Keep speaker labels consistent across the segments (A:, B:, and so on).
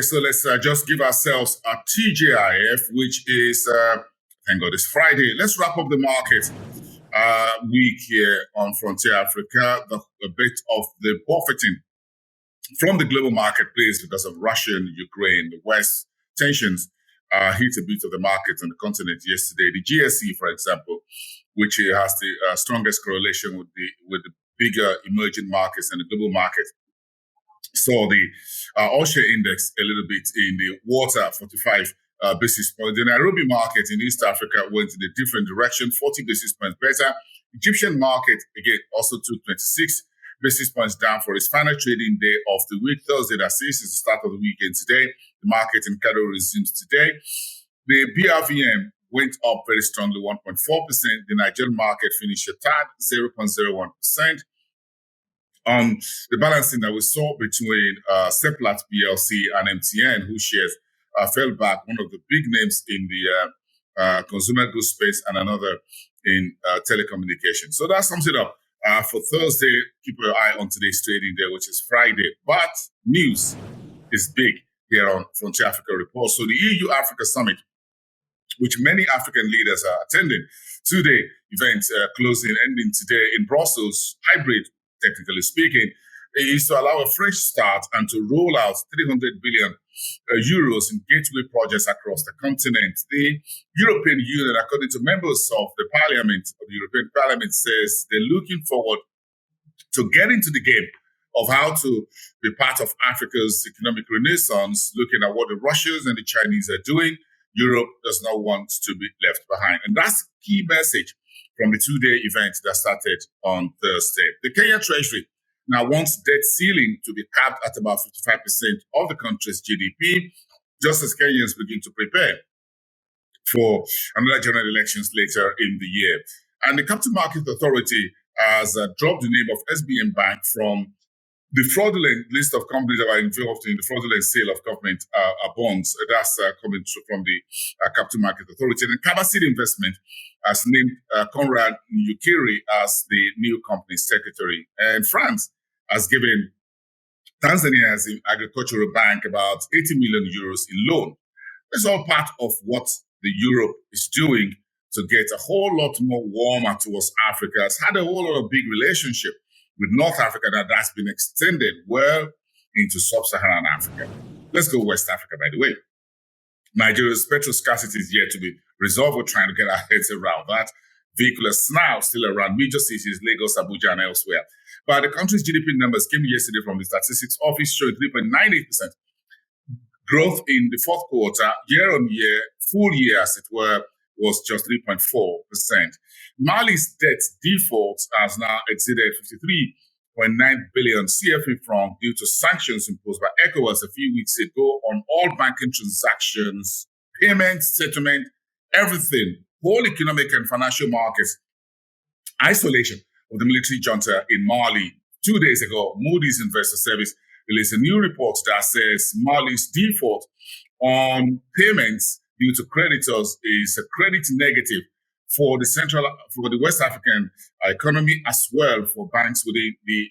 A: so let's just give ourselves a TGIF, which is, thank God, it's Friday. Let's wrap up the market week here on Frontier Africa. A bit of the buffeting from the global marketplace because of Russia and Ukraine. The West tensions hit a bit of the market on the continent yesterday. The GSE, for example, which has the strongest correlation with the bigger emerging markets and the global market, saw the all-share index a little bit in the water, 45 basis points. The Nairobi market in East Africa went in a different direction, 40 basis points better. Egyptian market, again, also took 26 basis points down for its final trading day of the week. Thursday, that is the start of the weekend today. The market in Cairo resumes today. The BRVM went up very strongly, 1.4%. The Nigerian market finished a tad, 0.01%. The balancing that we saw between Seplat PLC and MTN, whose shares fell back, one of the big names in the consumer goods space and another in telecommunications. So that sums it up for Thursday. Keep your eye on today's trading day, which is Friday. But news is big here on Frontier Africa Report. So the EU-Africa Summit, which many African leaders are attending, two-day event ending today in Brussels, hybrid, technically speaking, is to allow a fresh start and to roll out 300 billion euros in gateway projects across the continent. The European Union, according to members of the Parliament, of the European Parliament, says they're looking forward to get into the game of how to be part of Africa's economic renaissance, looking at what the Russians and the Chinese are doing. Europe does not want to be left behind. And that's the key message from the two-day event that started on Thursday. The Kenya Treasury now wants debt ceiling to be capped at about 55% of the country's GDP, just as Kenyans begin to prepare for another general elections later in the year. And the Capital Market Authority has dropped the name of SBM Bank from the fraudulent list of companies that are involved in the fraudulent sale of government bonds. That's coming from the Capital Market Authority. And Kabasidi Investment has named Conrad Nyukiri as the new company secretary. And France has given Tanzania as an agricultural bank about 80 million euros in loan. It's all part of what the Europe is doing to get a whole lot more warmer towards Africa. It's had a whole lot of big relationship with North Africa that's been extended well into sub-Saharan Africa. Let's go West Africa, by the way. Nigeria's petrol scarcity is yet to be resolved. We're trying to get our heads around that. Vehicles now still around major cities, Lagos, Abuja, and elsewhere. But the country's GDP numbers came yesterday from the Statistics Office, showing 3.98% growth in the fourth quarter, year on year, full year, as it were, was just 3.4%. Mali's debt default has now exceeded 53.9 billion CFA francs due to sanctions imposed by ECOWAS a few weeks ago on all banking transactions, payments, settlement, everything, whole economic and financial markets. Isolation of the military junta in Mali. 2 days ago, Moody's Investor Service released a new report that says Mali's default on payments due to creditors is a credit negative for the West African economy, as well for banks within the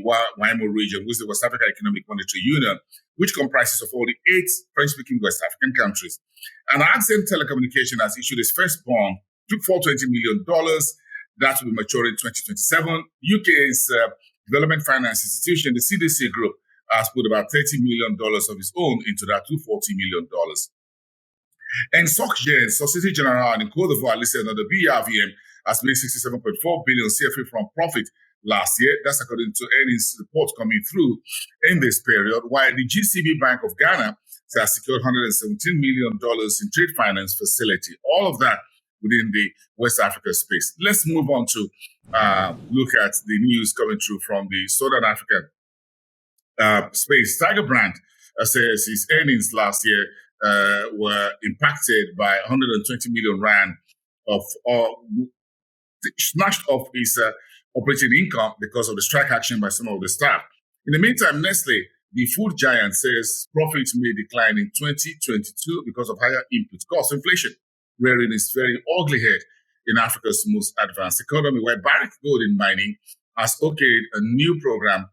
A: WAIMO region, which is the West Africa Economic Monetary Union, which comprises of all the 8 French-speaking West African countries. And Axian Telecoms has issued its first bond, took $420 million. That will be maturing in 2027. UK's development finance institution, the CDC Group, has put about $30 million of its own into that $240 million. And SocGen, Société Générale in Côte d'Ivoire, listed under BRVM, has made 67.4 billion CFA from profit last year. That's according to earnings reports coming through in this period, while the GCB Bank of Ghana has secured $117 million in trade finance facility. All of that within the West Africa space. Let's move on to look at the news coming through from the Southern African space. Tiger Brand says his earnings last year were impacted by 120 million rand of snatched off his operating income because of the strike action by some of the staff. In the meantime, Nestle, the food giant, says profits may decline in 2022 because of higher input cost inflation, rearing its very ugly head in Africa's most advanced economy, where Barrick Gold in Mining has okayed a new program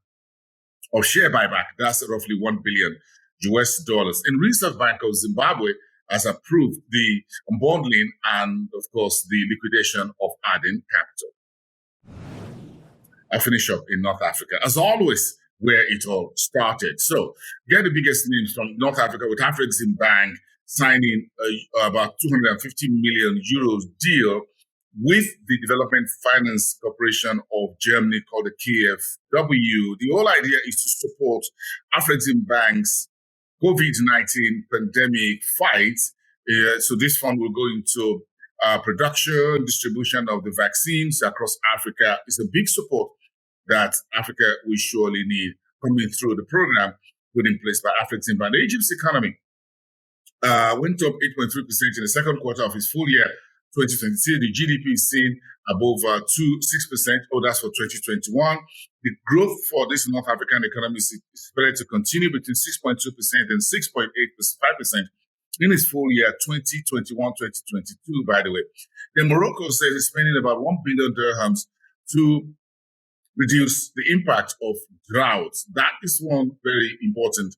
A: of share buyback. That's roughly $1 billion US dollars. And Reserve Bank of Zimbabwe has approved the unbundling and, of course, the liquidation of Arden Capital. I finish up in North Africa, as always, where it all started. So, get the biggest names from North Africa with Axian Bank signing about 250 million euros deal with the Development Finance Corporation of Germany called the KfW. The whole idea is to support Axian Bank's COVID-19 pandemic fight. So this fund will go into production, distribution of the vaccines across Africa. It's a big support that Africa will surely need coming through the program put in place by Axian Bank. Egypt's economy went up 8.3% in the second quarter of its full year 2022. The GDP is seen above 6%. Oh, that's for 2021. The growth for this North African economy is expected to continue between 6.2% and 6.85% in its full year 2021-2022, by the way. Then Morocco says it's spending about 1 billion dirhams to reduce the impact of droughts. That is one very important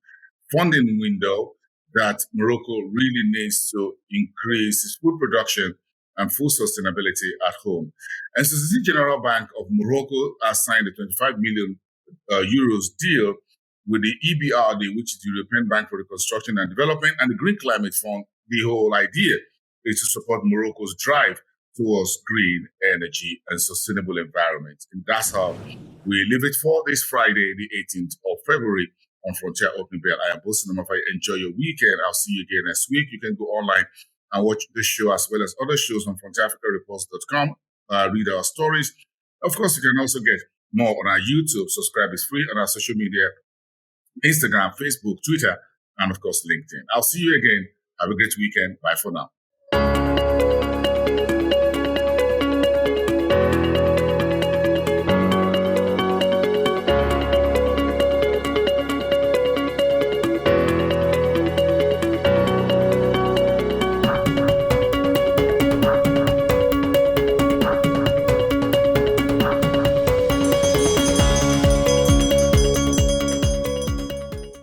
A: funding window that Morocco really needs to increase its food production and food sustainability at home. And Société Générale Bank of Morocco has signed a 25 million euros deal with the EBRD, which is the European Bank for Reconstruction and Development, and the Green Climate Fund. The whole idea is to support Morocco's drive towards green energy and sustainable environment. And that's how we leave it for this Friday, the 18th of February on Frontier Open Bell. I am Bosin Namafai. Enjoy your weekend. I'll see you again next week. You can go online and watch this show as well as other shows on frontierafricareports.com. Read our stories. Of course, you can also get more on our YouTube. Subscribe is free on our social media, Instagram, Facebook, Twitter, and of course, LinkedIn. I'll see you again. Have a great weekend. Bye for now.